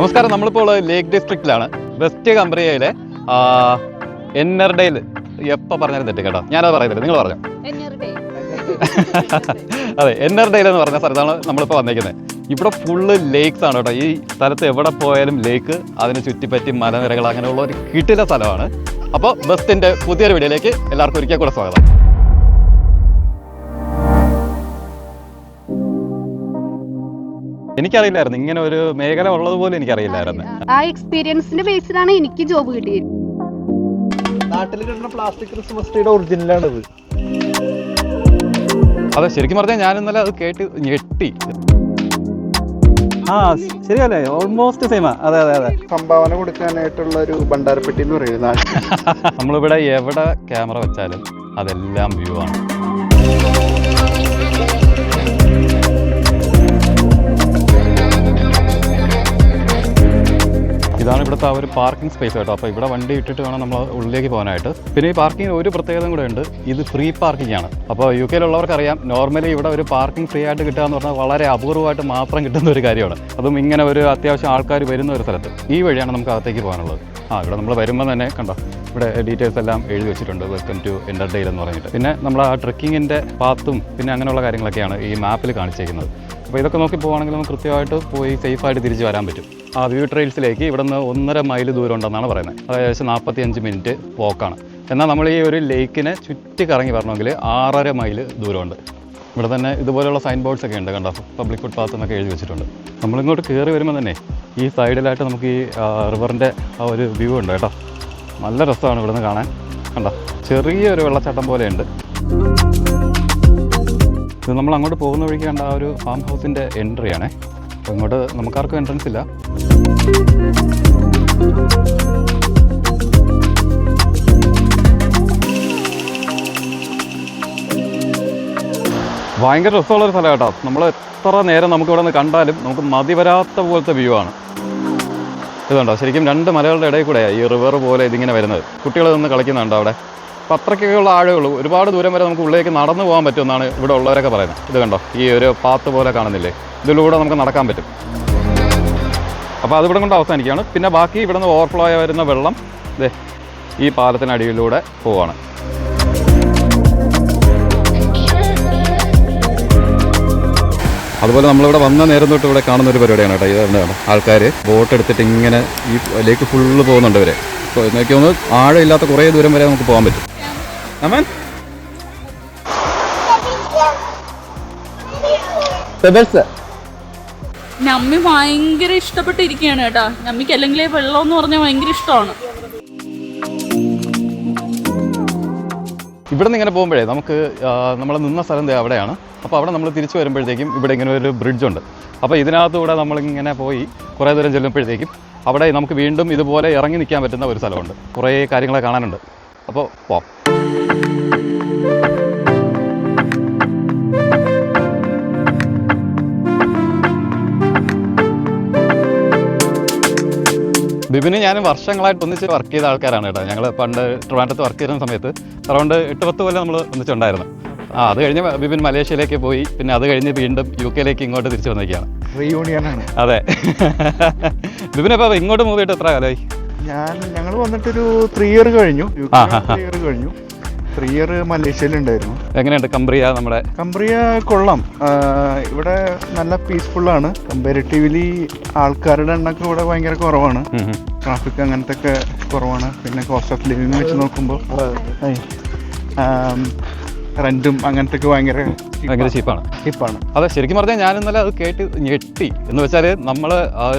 നമസ്കാരം, നമ്മളിപ്പോൾ ലേക്ക് ഡിസ്ട്രിക്റ്റിലാണ്. വെസ്റ്റ് കംബ്രിയയിലെ എന്നർഡെയിൽ. എപ്പോൾ പറഞ്ഞാലും തെറ്റ് കേട്ടോ, ഞാനത് പറയുന്നില്ല, നിങ്ങൾ പറഞ്ഞു. അതെ, എന്നർഡെയിൽ എന്ന് പറഞ്ഞ സ്ഥലത്താണ് നമ്മളിപ്പോൾ വന്നിരിക്കുന്നത്. ഇവിടെ ഫുള്ള് ലേക്സ് ആണ് കേട്ടോ. ഈ സ്ഥലത്ത് എവിടെ പോയാലും ലേക്ക്, അതിന് ചുറ്റിപ്പറ്റി മലനിരകൾ, അങ്ങനെയുള്ള ഒരു കിടില സ്ഥലമാണ്. അപ്പോൾ ബെസ്റ്റിൻ്റെ പുതിയൊരു വീഡിയോയിലേക്ക് എല്ലാവർക്കും ഒരിക്കൽ കൂടെ സ്വാഗതം. എനിക്കറിയില്ലായിരുന്നു ഇങ്ങനെ ഒരു മേഖല ഉള്ളതുപോലെ എനിക്കറിയില്ലായിരുന്നു. ആ എക്സ്പീരിയൻസിന്റെ ബേസിലാണ് എനിക്ക് ജോബ് കിട്ടിയത്. നാട്ടിൽ കിട്ടുന്ന പ്ലാസ്റ്റിക് ക്രിസ്മസ് ട്രീയുടെ ഒറിജിനലാണിത്. അതെ, ശരിക്കും പറഞ്ഞാൽ ഞാൻ ഇന്നലെ അത് കേട്ട് ഞെട്ടി. ശരിയല്ലേ, ഓൾമോസ്റ്റ് സെയിമാ. അതെ അതെ അതെ, സംഭാവന കൊടുക്കാനായിട്ടുള്ള ഒരു ഭണ്ഡാരപ്പെട്ടി എന്ന് പറയുന്നത്. നമ്മളിവിടെ എവിടെ ക്യാമറ വെച്ചാലും അതെല്ലാം വ്യൂ ആണ്. ഇതാണ് ഇവിടുത്തെ ആ ഒരു പാർക്കിംഗ് സ്പേസ് കേട്ടോ. അപ്പോൾ ഇവിടെ വണ്ടി ഇട്ടിട്ട് വേണം നമ്മൾ ഉള്ളിലേക്ക് പോകാനായിട്ട്. പിന്നെ ഈ പാർക്കിംഗ് ഒരു പ്രത്യേകത കൂടെ ഉണ്ട്, ഇത് ഫ്രീ പാർക്കിംഗ് ആണ്. അപ്പോൾ യു കെയിലുള്ളവർക്കറിയാം, നോർമലി ഇവിടെ ഒരു പാർക്കിംഗ് ഫ്രീ ആയിട്ട് കിട്ടുക എന്ന് പറഞ്ഞാൽ വളരെ അപൂർവമായിട്ട് മാത്രം കിട്ടുന്ന ഒരു കാര്യമാണ്. അതും ഇങ്ങനെ ഒരു അത്യാവശ്യം ആൾക്കാർ വരുന്ന ഒരു സ്ഥലത്ത്. ഈ വഴിയാണ് നമുക്ക് അകത്തേക്ക് പോകാനുള്ളത്. ഇവിടെ നമ്മൾ വരുമ്പോൾ തന്നെ കണ്ടോ, ഇവിടെ ഡീറ്റെയിൽസ് എല്ലാം എഴുതി വെച്ചിട്ടുണ്ട്, വെൽക്കം ടു എന്നർഡെയിൽ എന്ന് പറഞ്ഞിട്ട്. പിന്നെ നമ്മൾ ആ ട്രെക്കിങ്ങിൻ്റെ പാത്തും പിന്നെ അങ്ങനെയുള്ള കാര്യങ്ങളൊക്കെയാണ് ഈ മാപ്പിൽ കാണിച്ചേക്കുന്നത്. അപ്പോൾ ഇതൊക്കെ നോക്കി പോകുകയാണെങ്കിൽ നമുക്ക് കൃത്യമായിട്ട് പോയി സേഫായിട്ട് തിരിച്ച് വരാൻ പറ്റും. ആ വ്യൂ ട്രെയിൽസിലേക്ക് ഇവിടെ നിന്ന് 1.5 മൈൽ ദൂരം ഉണ്ടെന്നാണ് പറയുന്നത്. അത് ഏകദേശം 45 മിനിറ്റ് പോക്കാണ്. എന്നാൽ നമ്മൾ ഈ ഒരു ലേക്കിനെ ചുറ്റി കറങ്ങി വരണമെങ്കിൽ 6.5 മൈൽ ദൂരമുണ്ട്. ഇവിടെ തന്നെ ഇതുപോലെയുള്ള സൈൻ ബോർഡ്സ് ഒക്കെ ഉണ്ട് കണ്ടോ, പബ്ലിക് ഫുട് പാത്ത് എന്നൊക്കെ എഴുതി വെച്ചിട്ടുണ്ട്. നമ്മളിങ്ങോട്ട് കയറി വരുമ്പോൾ തന്നെ ഈ സൈഡിലായിട്ട് നമുക്ക് ഈ റിവറിൻ്റെ ആ ഒരു വ്യൂ ഉണ്ട് കേട്ടോ. നല്ല രസമാണ് ഇവിടെ നിന്ന് കാണാൻ. കണ്ടോ, ചെറിയൊരു വെള്ളച്ചാട്ടം പോലെയുണ്ട്. ഇത് നമ്മൾ അങ്ങോട്ട് പോകുന്ന വഴിക്ക് കണ്ട ആ ഒരു ഫാം ഹൗസിൻ്റെ എൻട്രിയാണേ. അപ്പോൾ ഇങ്ങോട്ട് നമുക്കാർക്കും എൻട്രൻസ് ഇല്ല. ഭയങ്കര രസമുള്ളൊരു സ്ഥലം കേട്ടോ. നമ്മൾ എത്ര നേരം നമുക്ക് ഇവിടെ നിന്ന് കണ്ടാലും നമുക്ക് മതി വരാത്ത പോലത്തെ വ്യൂ ആണ്. ഇതുണ്ടോ, ശരിക്കും 2 മലകളുടെ ഇടയിൽ കൂടെയാണ് ഈ റിവർ പോലെ ഇതിങ്ങനെ വരുന്നത്. കുട്ടികൾ നിന്ന് കളിക്കുന്നുണ്ടോ അവിടെ. അപ്പോൾ അത്രയ്ക്കൊക്കെയുള്ള ആഴമുള്ളൂ. ഒരുപാട് ദൂരം വരെ നമുക്ക് ഉള്ളിലേക്ക് നടന്നു പോകാൻ പറ്റുമെന്നാണ് ഇവിടെ ഉള്ളവരൊക്കെ പറയുന്നത്. ഇത് കണ്ടോ, ഈ ഒരു പാത്ത് പോലെ കാണുന്നില്ലേ, ഇതിലൂടെ നമുക്ക് നടക്കാൻ പറ്റും. അപ്പോൾ അതിവിടെ കൊണ്ട് അവസാനിക്കുകയാണ്. പിന്നെ ബാക്കി ഇവിടെ നിന്ന് ഓവർഫ്ലോ ആയി വരുന്ന വെള്ളം ഇതേ ഈ പാലത്തിനടിയിലൂടെ പോവാണ്. അതുപോലെ നമ്മളിവിടെ വന്ന നേരം തൊട്ട് ഇവിടെ കാണുന്ന ഒരു പരിപാടിയാണ് കേട്ടോ. ഇത് എന്താണ്, ആൾക്കാർ ബോട്ട് എടുത്തിട്ട് ഇങ്ങനെ ഈ ലേക്ക് ഫുള്ള് പോകുന്നുണ്ട് ഇവരെ. അപ്പോൾ എന്നൊക്കെ ഒന്ന് ആഴമില്ലാത്ത കുറേ ദൂരം വരെ നമുക്ക് പോകാൻ പറ്റും. അമ്മൻ നമ്മി ഭയങ്കര ഇഷ്ടപ്പെട്ടിരിക്കുകയാണ് കേട്ടോ. നമ്മിക്ക് അല്ലെങ്കിൽ വെള്ളം എന്ന് പറഞ്ഞാൽ ഭയങ്കര ഇഷ്ടമാണ്. ഇവിടെ നിന്ന് ഇങ്ങനെ പോകുമ്പോഴേ നമുക്ക് നമ്മൾ നിന്ന സ്ഥലം അവിടെയാണ്. അപ്പോൾ അവിടെ നമ്മൾ തിരിച്ചു വരുമ്പോഴത്തേക്കും ഇവിടെ ഇങ്ങനെ ഒരു ബ്രിഡ്ജുണ്ട്. അപ്പോൾ ഇതിനകത്തൂടെ നമ്മളിങ്ങനെ പോയി കുറേ ദൂരം ചെല്ലുമ്പോഴത്തേക്കും അവിടെ നമുക്ക് വീണ്ടും ഇതുപോലെ ഇറങ്ങി നിൽക്കാൻ പറ്റുന്ന ഒരു സ്ഥലമുണ്ട്. കുറേ കാര്യങ്ങളെ കാണാനുണ്ട്. അപ്പോൾ പോവാം. ബിബിന് ഞാനും വർഷങ്ങളായിട്ട് ഒന്നിച്ച് വർക്ക് ചെയ്ത ആൾക്കാരാണ് കേട്ടോ. ഞങ്ങൾ പണ്ട് ട്രിവാൻഡ്രത്ത് വർക്ക് ചെയ്യുന്ന സമയത്ത് അറൗണ്ട് 8-10 കൊല്ലം നമ്മൾ ഒന്നിച്ചുണ്ടായിരുന്നു. അത് കഴിഞ്ഞ് ബിബിൻ മലേഷ്യയിലേക്ക് പോയി. പിന്നെ അത് കഴിഞ്ഞ് വീണ്ടും UK ഇങ്ങോട്ട് തിരിച്ചു വന്നിരിക്കുകയാണ്. റീയൂണിയനാണ്. അതെ. ബിബിൻ അപ്പോൾ ഇങ്ങോട്ട് മൂവ് ചെയ്തിട്ട് എത്ര കാലമായി? ഞങ്ങൾ വന്നിട്ടൊരു 3 ഇയർ കഴിഞ്ഞു. 3 ഇയർ കഴിഞ്ഞു. 3 ഇയർ മലേഷ്യയിലുണ്ടായിരുന്നു. എങ്ങനെയുണ്ട് കംബ്രിയ? നമ്മുടെ കംബ്രിയ കൊള്ളാം. ഇവിടെ നല്ല പീസ്ഫുള്ളാണ്. കമ്പാരിറ്റീവ്ലി ആൾക്കാരുടെ എണ്ണമൊക്കെ ഇവിടെ ഭയങ്കര കുറവാണ്. ട്രാഫിക് അങ്ങനത്തെ ഒക്കെ കുറവാണ്. പിന്നെ കോസ്റ്റ് ഓഫ് ലിവിങ് വെച്ച് നോക്കുമ്പോൾ റെന്റും അങ്ങനത്തെ ഒക്കെ ഭയങ്കര ചീപ്പാണ്. അതെ, ശരിക്കും പറഞ്ഞാൽ ഞാൻ ഇന്നലെ അത് കേട്ട് ഞെട്ടി. എന്ന് വെച്ചാൽ നമ്മൾ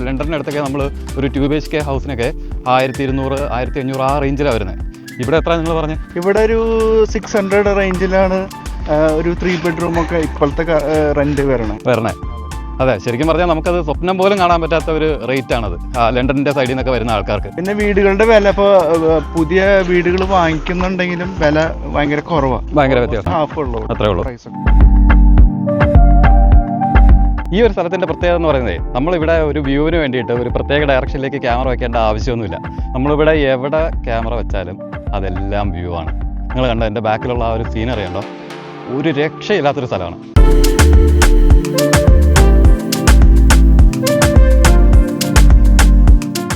ലണ്ടനിനടുത്തൊക്കെ നമ്മൾ ഒരു 2 BHK ഹൗസിനൊക്കെ 1200-1500 ആ റേഞ്ചിലാണ് വരുന്നത്. ഇവിടെ എത്ര നിങ്ങൾ പറഞ്ഞു? ഇവിടെ ഒരു 600 റേഞ്ചിലാണ് ഒരു 3 ബെഡ്റൂം ഒക്കെ ഇപ്പോഴത്തെ റെന്റ് വരണേ. അതെ, ശരിക്കും പറഞ്ഞാൽ നമുക്കത് സ്വപ്നം പോലും കാണാൻ പറ്റാത്ത ഒരു റേറ്റ് ആണത് ലണ്ടനിന്റെ സൈഡിൽ നിന്നൊക്കെ വരുന്ന ആൾക്കാർക്ക്. പിന്നെ വീടുകളുടെ വില ഇപ്പോൾ പുതിയ വീടുകൾ വാങ്ങിക്കുന്നുണ്ടെങ്കിലും വില ഭയങ്കര കുറവാണ്. ഭയങ്കര വ്യത്യാസം. അത്രേ ഉള്ളൂ. ഈ ഒരു സ്ഥലത്തിൻ്റെ പ്രത്യേകത എന്ന് പറയുന്നത്, നമ്മളിവിടെ ഒരു വ്യൂവിന് വേണ്ടിയിട്ട് ഒരു പ്രത്യേക ഡയറക്ഷനിലേക്ക് ക്യാമറ വയ്ക്കേണ്ട ആവശ്യമൊന്നുമില്ല. നമ്മളിവിടെ എവിടെ ക്യാമറ വെച്ചാലും അതെല്ലാം വ്യൂ ആണ്. നിങ്ങൾ കണ്ടോ, എൻ്റെ ബാക്കിലുള്ള ആ ഒരു സീനറി ഉണ്ടോ, ഒരു രക്ഷയില്ലാത്തൊരു സ്ഥലമാണ്.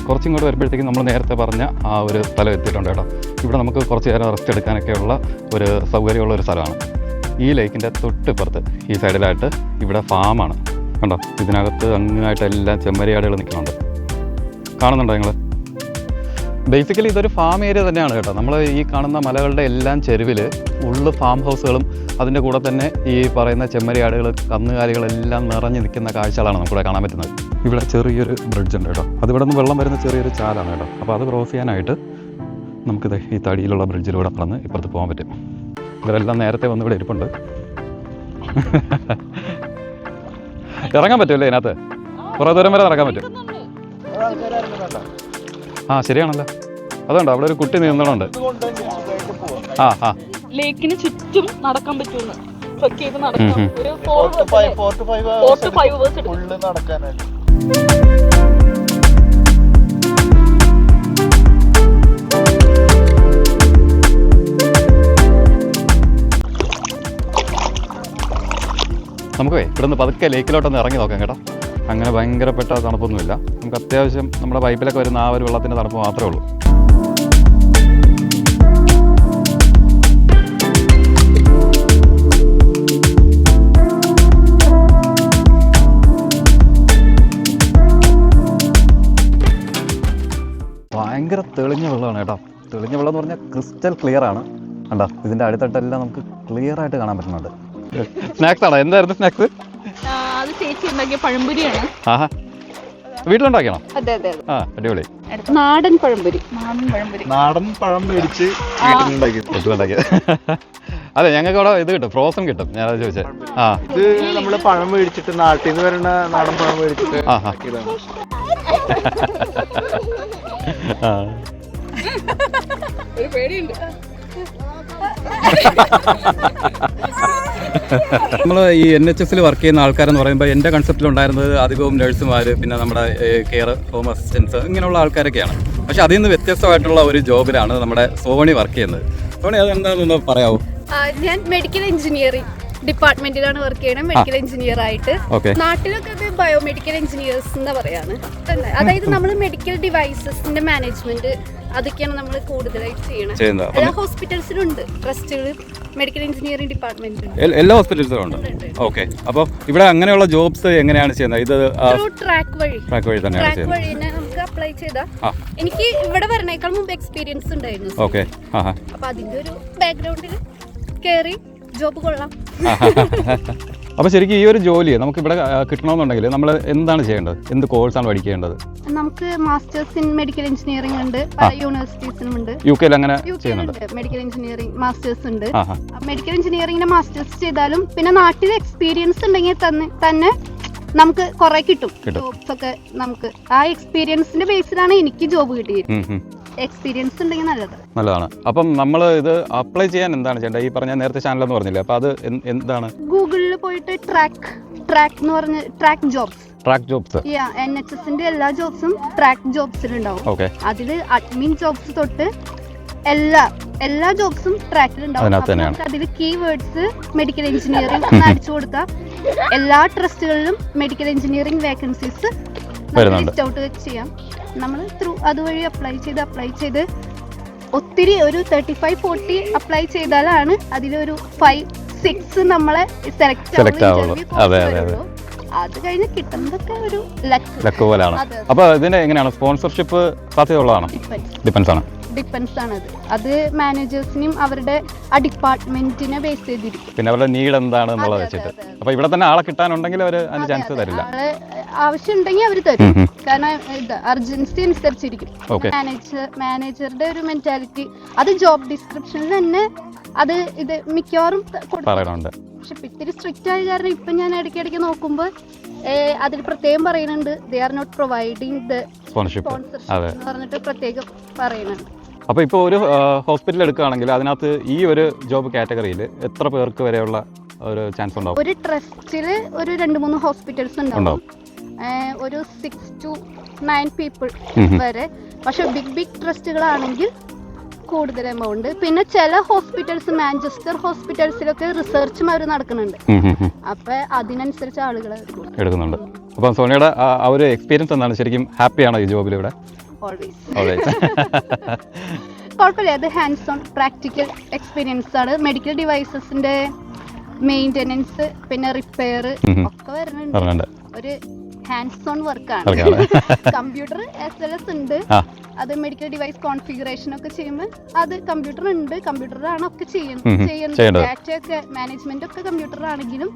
കുറച്ചും കൂടെ വരുമ്പോഴത്തേക്കും നമ്മൾ നേരത്തെ പറഞ്ഞ ആ ഒരു സ്ഥലം എത്തിയിട്ടുണ്ട് കേട്ടോ. ഇവിടെ നമുക്ക് കുറച്ച് നേരം റെസ്റ്റ് എടുക്കാനൊക്കെയുള്ള ഒരു സൗകര്യമുള്ള ഒരു സ്ഥലമാണ്. ഈ ലേക്കിൻ്റെ തൊട്ടിപ്പുറത്ത് ഈ സൈഡിലായിട്ട് ഇവിടെ ഫാമാണ് കണ്ടോ. ഇതിനകത്ത് അങ്ങായിട്ട് എല്ലാം ചെമ്മരിയാടുകൾ നിൽക്കുന്നുണ്ട്, കാണുന്നുണ്ടോ നിങ്ങൾ? ബേസിക്കലി ഇതൊരു ഫാം ഏരിയ തന്നെയാണ് കേട്ടോ. നമ്മൾ ഈ കാണുന്ന മലകളുടെ എല്ലാം ചെരുവിൽ ഉള്ളു ഫാം ഹൗസുകളും അതിൻ്റെ കൂടെ തന്നെ ഈ പറയുന്ന ചെമ്മരിയാടുകൾ, കന്നുകാലികളെല്ലാം നിറഞ്ഞു നിൽക്കുന്ന കാഴ്ചകളാണ് നമുക്കിവിടെ കാണാൻ പറ്റുന്നത്. ഇവിടെ ചെറിയൊരു ബ്രിഡ്ജ് ഉണ്ട് കേട്ടോ. അതിവിടെ നിന്ന് വെള്ളം വരുന്ന ചെറിയൊരു ചാലാണ് കേട്ടോ. അപ്പോൾ അത് ക്രോസ് ചെയ്യാനായിട്ട് നമുക്കിത് ഈ തടിയിലുള്ള ബ്രിഡ്ജിലൂടെ നടന്ന് ഇപ്പുറത്ത് പോകാൻ പറ്റും. ഇവരെല്ലാം നേരത്തെ വന്ന് ഇവിടെ ഇരിപ്പുണ്ട്. ഇറങ്ങാൻ പറ്റുമല്ലേ ഇതിനകത്ത്? കുറേ ദൂരം വരെ ഇറങ്ങാൻ പറ്റും. ആ ശരിയാണല്ലോ, അതുകൊണ്ട് അവിടെ ഒരു കുട്ടി നീന്തണുണ്ട്. ആ ആ ലേക്കിന് ചുറ്റും നടക്കാൻ പറ്റുമെന്ന് ട്രക്ക് ചെയ്ത് നടക്കാം. ഒരു 4 to 5 hours നടക്കാനായിട്ട്. നമുക്ക് ഇവിടുന്ന് പതുക്കെ ലേക്കിലോട്ടൊന്ന് ഇറങ്ങി നോക്കാം കേട്ടോ. അങ്ങനെ ഭയങ്കരപ്പെട്ട തണുപ്പൊന്നുമില്ല. നമുക്ക് അത്യാവശ്യം നമ്മുടെ പൈപ്പിലൊക്കെ വരുന്ന ആ ഒരു വെള്ളത്തിൻ്റെ തണുപ്പ് മാത്രമേ ഉള്ളൂ. ഭയങ്കര തെളിഞ്ഞ വെള്ളമാണ് കേട്ടോ. തെളിഞ്ഞ വെള്ളം എന്ന് പറഞ്ഞാൽ ക്രിസ്റ്റൽ ക്ലിയർ ആണ് കണ്ടോ. ഇതിൻ്റെ അടിത്തട്ടെല്ലാം നമുക്ക് ക്ലിയർ ആയിട്ട് കാണാൻ പറ്റുന്നുണ്ട്. സ്നാക്സ് ആണോ? എന്തായിരുന്നു സ്നാക്സ്? അത് ചേച്ചി ഉണ്ടാക്കിയ പഴംപൊരിയാണ്. ആഹാ, വീട്ടിലുണ്ടാക്കിയാണോ? അതെ അതെ ആ അടിപൊളി. നാടൻ പഴംപൊരി. നാടൻ പഴം മേടിച്ച് വീട്ടിലുണ്ടാക്കിയത്. അതെ, ഞങ്ങൾക്ക് അവിടെ ഇത് കിട്ടും, ഫ്രോസൺ കിട്ടും. ഞാൻ അത് ചോദിച്ചത്. ആ ഇത് നമ്മള് പഴം മേടിച്ചിട്ട് നാട്ടിൽ നിന്ന് വരുന്ന നാടൻ പഴം മേടിച്ചിട്ട് ആഹാ ഒരു പേടിയുണ്ട്. നമ്മൾ ഈ NHS വർക്ക് ചെയ്യുന്ന ആൾക്കാരെന്ന് പറയുമ്പോൾ എൻ്റെ കൺസെപ്റ്റിലുണ്ടായിരുന്നത് അധികവും നഴ്സുമാർ, പിന്നെ നമ്മുടെ കെയർ ഹോം അസിസ്റ്റൻസ്, ഇങ്ങനെയുള്ള ആൾക്കാരൊക്കെയാണ്. പക്ഷെ അതിൽ നിന്ന് വ്യത്യസ്തമായിട്ടുള്ള ഒരു ജോബിലാണ് നമ്മുടെ സോണി വർക്ക് ചെയ്യുന്നത്. സോണി അത് എന്താണെന്ന് പറയാമോ? ഞാൻ മെഡിക്കൽ എഞ്ചിനീയറിംഗ് ഡിപ്പാർട്ട്മെന്റിലാണ് വർക്ക് ചെയ്യണം, മെഡിക്കൽ എഞ്ചിനീയർ ആയിട്ട്. നാട്ടിലൊക്കെ അത് ബയോമെഡിക്കൽ എഞ്ചിനീയേഴ്സ് എന്താ പറയാണ്. അതായത് നമ്മൾ മെഡിക്കൽ ഡിവൈസസിന്റെ മാനേജ്മെന്റ് അതൊക്കെയാണ് നമ്മൾ കൂടുതലായിട്ട് ചെയ്യണം. എല്ലാ ഹോസ്പിറ്റൽസിലുണ്ട് ട്രസ്റ്റുകൾ മെഡിക്കൽ എഞ്ചിനീയറിംഗ് ഡിപ്പാർട്ട്മെന്റ്. എല്ലാ ഹോസ്പിറ്റൽസിലും ഉണ്ട്. ഓക്കെ, അപ്പോൾ ഇവിടെ അങ്ങനെയുള്ള ജോബ്സ് എങ്ങനെയാണ് ചെയ്യുന്നത്? ഇത് ട്രാക്ക് വഴി തന്നെയാണ് ട്രാക്ക് വഴി തന്നെ നമുക്ക് അപ്ലൈ ചെയ്താൽ. എനിക്ക് ഇവിടെ വരണേക്കാൾ മുമ്പ് എക്സ്പീരിയൻസ് ഉണ്ടായിരുന്നു. ഓക്കെ, അപ്പൊ അതിന്റെ ഒരു ബാക്ക്ഗ്രൗണ്ടിൽ കയറി ജോബ് കൊള്ളാം. അപ്പോൾ ശരിക്കും ഈ ഒരു ജോലി നമുക്ക് ഇവിടെ കിട്ടണമെന്നുണ്ടെങ്കിൽ നമ്മൾ എന്താണ് ചെയ്യേണ്ടത്? എന്ത് കോഴ്സാണ് പഠിക്കേണ്ടത്? നമുക്ക് മാസ്റ്റേഴ്സ് ഇൻ മെഡിക്കൽ എഞ്ചിനീയറിംഗ് ഉണ്ട്, പല യൂണിവേഴ്സിറ്റീസിനും ഉണ്ട്. UK അങ്ങനെ ചെയ്യുന്നുണ്ട്. മെഡിക്കൽ എഞ്ചിനീയറിംഗ് മാസ്റ്റേഴ്സ് ഉണ്ട്. മെഡിക്കൽ എഞ്ചിനീയറിംഗിന്റെ മാസ്റ്റേഴ്സ് ചെയ്താലും പിന്നെ നാട്ടിൽ എക്സ്പീരിയൻസ് ഉണ്ടെങ്കിൽ തന്നെ നമുക്ക് കുറെ കിട്ടും ജോബ്സ് ഒക്കെ. നമുക്ക് ആ എക്സ്പീരിയൻസിന്റെ ബേസിലാണ് എനിക്ക് ജോബ് കിട്ടിയത്. എക്സ്പീരിയൻസ് ഉണ്ടെങ്കിൽ നല്ലതാണ്. അപ്പം നമ്മൾ ഇത് അപ്ലൈ ചെയ്യാൻ എന്താണ് ചെയ്യേണ്ടത്? ഈ പറഞ്ഞ നേരത്തെ ചാനൽ എന്ന് പറഞ്ഞില്ലേ, അപ്പൊ അത് എന്താണ്? ഗൂഗിളിൽ പോയിട്ട് ട്രാക്ക് എന്ന് പറഞ്ഞ ട്രാക്ക് ജോബ്സ് NHSന്റെ എല്ലാ ജോബ്സും ട്രാക്ക് ജോബ്സിലുണ്ടാവും. അതിൽ അഡ്മിൻ ജോബ്സ് തൊട്ട് എല്ലാ ജോബ്സും ട്രാക്കിലുണ്ടാവും. അതിൽ കീവേഡ്സ് മെഡിക്കൽ എഞ്ചിനീയറിംഗ് അടിച്ചു കൊടുത്താൽ എല്ലാ ട്രസ്റ്റുകളിലും medical engineering vacancies list out ചെയ്യാം. നമ്മൾ അതുവഴി അപ്ലൈ ചെയ്ത് ഒത്തിരി ഒരു 35-40 അപ്ലൈ ചെയ്താലാണ് അതിലൊരു 5-6 നമ്മളെ സെലക്ട് ആവുള്ളൂ. അത് കഴിഞ്ഞ് കിട്ടുന്നതൊക്കെ ഒരു ലക്ക് പോലെയാണ്. അപ്പൊ ഇതിന്റെ എങ്ങനെയാണ് സ്പോൺസർഷിപ്പ് സാധ്യതയുള്ളതാണ്? ഡിപ്പെൻസ് ആണ് അത് മാനേജേഴ്സിനും അവരുടെ ആ ഡിപ്പാർട്ട്മെന്റിനെ ബേസ് ചെയ്തിരിക്കും. പിന്നെ അവരുടെ നീഡ് എന്താണെന്നുള്ളത് വെച്ചിട്ട്. അപ്പൊ ഇവിടെ തന്നെ ആളെ കിട്ടാനുണ്ടെങ്കിൽ അവർ അതിന് ചാൻസ് തരില്ല. ആവശ്യമുണ്ടെങ്കിൽ അവർ തരും. കാരണം അർജൻസി അനുസരിച്ചിരിക്കും. മാനേജറുടെ ഒരു മെന്റാലിറ്റി അത് ജോബ് ഡിസ്ക്രിപ്ഷനിൽ തന്നെ അത് ഇത് മിക്കവാറും പറയുന്നുണ്ട്. പക്ഷെ ഇത്തിരി സ്ട്രിക്റ്റ് ആയ കാരണം ഇപ്പൊ ഞാൻ ഇടയ്ക്കിടയ്ക്ക് നോക്കുമ്പോൾ അതിൽ പ്രത്യേകം പറയുന്നുണ്ട് they are not providing the sponsorship എന്ന് പറഞ്ഞിട്ട് പ്രത്യേകം പറയുന്നുണ്ട്. അപ്പോൾ ഇപ്പോൾ ഒരു ഹോസ്പിറ്റൽ എടുക്കുകയാണെങ്കിൽ അതിനകത്ത് ഈ ഒരു ജോബ് കാറ്റഗറിയിൽ എത്ര പേർക്ക് വരെയുള്ള ഒരു ചാൻസ് ഉണ്ടാവും? ഒരു ട്രസ്റ്റിൽ ഒരു 2-3 ഹോസ്പിറ്റൽസ് ഉണ്ടാവും, ഒരു 6 to 9 പീപ്പിൾ വരെ. പക്ഷെ ബിഗ് ട്രസ്റ്റുകളാണെങ്കിൽ കൂടുതൽ എമൗണ്ട്. പിന്നെ ചില ഹോസ്പിറ്റൽസ്, മാഞ്ചസ്റ്റർ ഹോസ്പിറ്റൽസിലൊക്കെ റിസർച്ചും അവർ നടക്കുന്നുണ്ട്. അപ്പൊ അതിനനുസരിച്ച് ആളുകൾ എടുക്കുന്നുണ്ട്. അപ്പം സോണിയുടെ ആ ഒരു എക്സ്പീരിയൻസ് എന്താണ്? ശരിക്കും ഹാപ്പിയാണോ ഈ ജോബിൽ ഇവിടെ? Always always. കുഴപ്പമില്ല, അത് ഹാൻഡ്സ് ഓൺ പ്രാക്ടിക്കൽ എക്സ്പീരിയൻസ് ആണ്. മെഡിക്കൽ ഡിവൈസസിന്റെ മെയിൻ്റെനൻസ് പിന്നെ റിപ്പയർ ഒക്കെ വരുന്നുണ്ട്. ഒരു ഹാൻഡ്സ് ഓൺ വർക്കാണ്. കമ്പ്യൂട്ടർ ആസ് വെൽ എസ് ഉണ്ട്. അത് മെഡിക്കൽ ഡിവൈസ് കോൺഫിഗറേഷൻ ഒക്കെ ചെയ്യുമ്പോൾ അത് കമ്പ്യൂട്ടറാണ് ഒക്കെ ചെയ്യുന്നത്. ഡാറ്റ ഒക്കെ മാനേജ്മെന്റ് ഒക്കെ കമ്പ്യൂട്ടറാണെങ്കിലും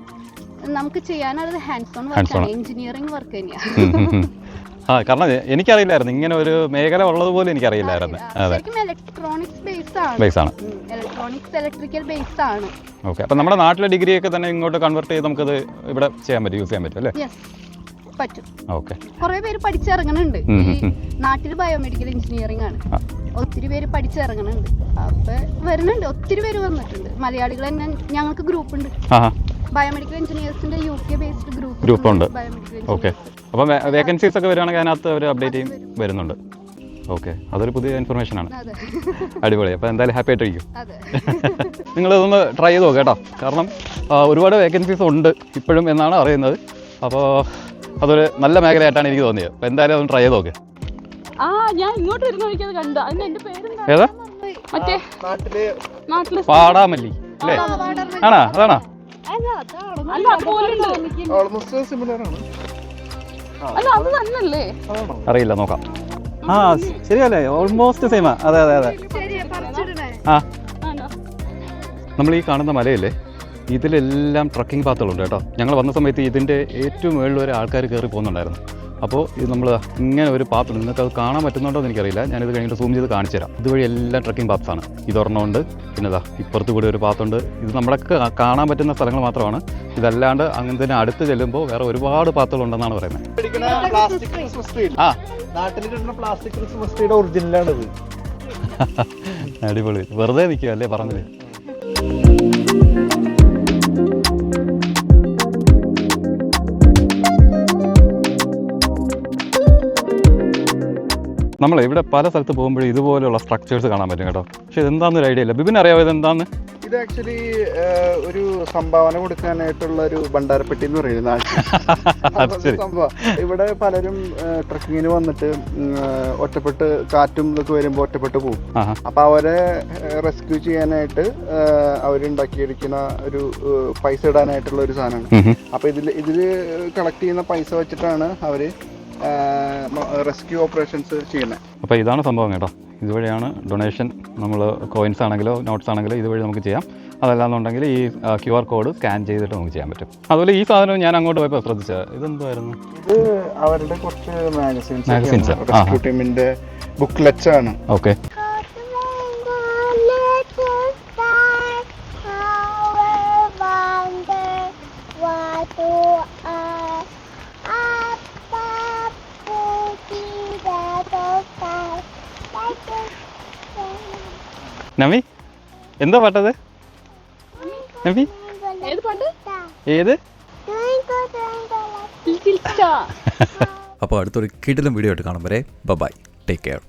നമുക്ക് ചെയ്യാനുള്ളത് ഹാൻഡ്സ് ഓൺ വർക്കാണ്. എഞ്ചിനീയറിംഗ് വർക്ക് തന്നെയാണ്. കാരണം എനിക്കറിയില്ലായിരുന്നു ഇങ്ങനെ ഒരു മേഖല ഉള്ളതുപോലെ എനിക്കറിയില്ലായിരുന്നു. ഇലക്ട്രോണിക്സ് ബേസ് ആണ്. ഇലക്ട്രോണിക്സ് ഇലക്ട്രിക്കൽ ബേസ് ആണ്. ഓക്കെ. അപ്പം നമ്മുടെ നാട്ടിലെ ഡിഗ്രി ഒക്കെ തന്നെ ഇങ്ങോട്ട് കൺവേർട്ട് ചെയ്ത് നമുക്കത് ഇവിടെ ചെയ്യാൻ പറ്റും, യൂസ് ചെയ്യാൻ പറ്റും അല്ലേ? പറ്റും. ഓക്കെ. കുറെ പേര് പഠിച്ചിറങ്ങുന്നുണ്ട്. ഈ നാട്ടിൽ ബയോമെഡിക്കൽ എഞ്ചിനീയറിംഗ് ആണ്. ഒത്തിരി പേര് പഠിച്ചിറങ്ങുന്നുണ്ട്. അപ്പൊ വരുന്നുണ്ട്, ഒത്തിരി പേര് വന്നിട്ടുണ്ട്. മലയാളികൾ തന്നെ ഞങ്ങൾക്ക് ഗ്രൂപ്പ് ഉണ്ട്. ബയോമെഡിക്കൽ എഞ്ചിനീയേഴ്സിന്റെ UK ബേസ്ഡ് ഗ്രൂപ്പ് ഉണ്ട്. ഓക്കെ. അപ്പം വേക്കൻസീസ് ഒക്കെ വരുവാണെങ്കിൽ അതിനകത്ത് അവർ അപ്ഡേറ്റ് ചെയ്യും വരുന്നുണ്ട്. ഓക്കെ, അതൊരു പുതിയ ഇൻഫർമേഷൻ ആണ്. അടിപൊളി. അപ്പോൾ എന്തായാലും ഹാപ്പി ആയിട്ടിരിക്കും. നിങ്ങളിതൊന്ന് ട്രൈ ചെയ്ത് നോക്കാം കേട്ടോ. കാരണം ഒരുപാട് വേക്കൻസീസ് ഉണ്ട് ഇപ്പോഴും എന്നാണ് അറിയുന്നത്. അപ്പോൾ അതൊരു നല്ല മേഖലയായിട്ടാണ് എനിക്ക് തോന്നിയത്. അപ്പോൾ എന്തായാലും അതൊന്ന് ട്രൈ ചെയ്ത് നോക്ക്. ഞാൻ ഇങ്ങോട്ട് വരുന്ന കണ്ട എന്റെ പേര് ഏതാ? മറ്റേ നാട്ടില് പാടാമല്ലി അല്ലേ? ആണോ? അതാണോ? അറിയില്ല, നോക്കാം. ശരിയല്ലേ? ഓൾമോസ്റ്റ് സെയിമാ. അതെ. നമ്മൾ ഈ കാണുന്ന മലയില്ലേ, ഇതിലെല്ലാം ട്രക്കിംഗ് പാത്തുകളുണ്ട് കേട്ടോ. ഞങ്ങൾ വന്ന സമയത്ത് ഇതിൻ്റെ ഏറ്റവും മുകളിൽ വരെ ആൾക്കാർ കയറി പോകുന്നുണ്ടായിരുന്നു. അപ്പോൾ ഇത് നമ്മൾ ഇങ്ങനെ ഒരു പാത്ത്, നിങ്ങൾക്ക് അത് കാണാൻ പറ്റുന്നുണ്ടോ എന്ന് എനിക്കറിയില്ല. ഞാനിത് കഴിഞ്ഞിട്ട് സൂം ചെയ്ത് കാണിച്ചു തരാം. ഇതുവഴി എല്ലാം ട്രക്കിംഗ് പാത്താണ്. ഇതൊരെണ്ണമുണ്ട്, പിന്നെ ഇപ്പുറത്ത് കൂടി ഒരു പാത്തുണ്ട്. ഇത് നമ്മളൊക്കെ കാണാൻ പറ്റുന്ന സ്ഥലങ്ങൾ മാത്രമാണ്. ഇതല്ലാണ്ട് അങ്ങനെ അടുത്ത് ചെല്ലുമ്പോൾ വേറെ ഒരുപാട് പാത്തുകളുണ്ടെന്നാണ് പറയുന്നത്. അടിപൊളി. വെറുതെ നിൽക്കുക അല്ലേ പറഞ്ഞത്? നമ്മളെ ഇവിടെ പല സ്ഥലത്ത് പോകുമ്പോഴും ഇതുപോലെയുള്ള സ്ട്രക്ചേഴ്സ് കാണാൻ പറ്റും കേട്ടോ. പക്ഷെ ഇതെന്താണെന്നൊരു ഐഡിയ ഇല്ല. ബിബിൻ അറിയാമോ ഇതെന്താന്ന്? ഇത് ആക്ച്വലി ഒരു സംഭാവന കൊടുക്കാനായിട്ടുള്ള ഒരു ഭണ്ഡാരപ്പെട്ടി എന്ന് പറയുന്നത് സംഭവം. ഇവിടെ പലരും ട്രക്കിങ്ങിന് വന്നിട്ട് ഒറ്റപ്പെട്ട് കാറ്റും ഇതൊക്കെ വരുമ്പോൾ ഒറ്റപ്പെട്ട് പോകും. അപ്പൊ അവരെ റെസ്ക്യൂ ചെയ്യാനായിട്ട് അവരുണ്ടാക്കിയിരിക്കുന്ന ഒരു പൈസ ഇടാനായിട്ടുള്ള ഒരു സാധനമാണ്. അപ്പൊ ഇതില് കളക്ട് ചെയ്യുന്ന പൈസ വെച്ചിട്ടാണ് അവര് റെസ്ക്യൂ ഓപ്പറേഷൻസ് ചെയ്യുന്നത്. അപ്പോൾ ഇതാണ് സംഭവം കേട്ടോ. ഇതുവഴിയാണ് ഡൊണേഷൻ, നമ്മൾ കോയിൻസ് ആണെങ്കിലോ നോട്ട്സ് ആണെങ്കിലോ ഇതുവഴി നമുക്ക് ചെയ്യാം. അതല്ലാന്നുണ്ടെങ്കിൽ ഈ QR കോഡ് സ്കാൻ ചെയ്തിട്ട് നമുക്ക് ചെയ്യാൻ പറ്റും. അതുപോലെ ഈ സാധനം ഞാൻ അങ്ങോട്ട് പോയപ്പോൾ ശ്രദ്ധിച്ചത് ഇതെന്തായിരുന്നു? ഇത് അവരുടെ കുറച്ച് മാഗസിൻസ് റെസ്ക്യൂ ടീമിന്റെ ബുക്ക്ലെറ്റ്സ് ആണ്. ഓക്കെ. നമി, എന്താ പാട്ടത്? നമി, ഏത്? അപ്പോൾ അടുത്തൊരു കിടിലം വീഡിയോ ആയിട്ട് കാണും വരെ ബൈ, ടേക്ക് കെയർ.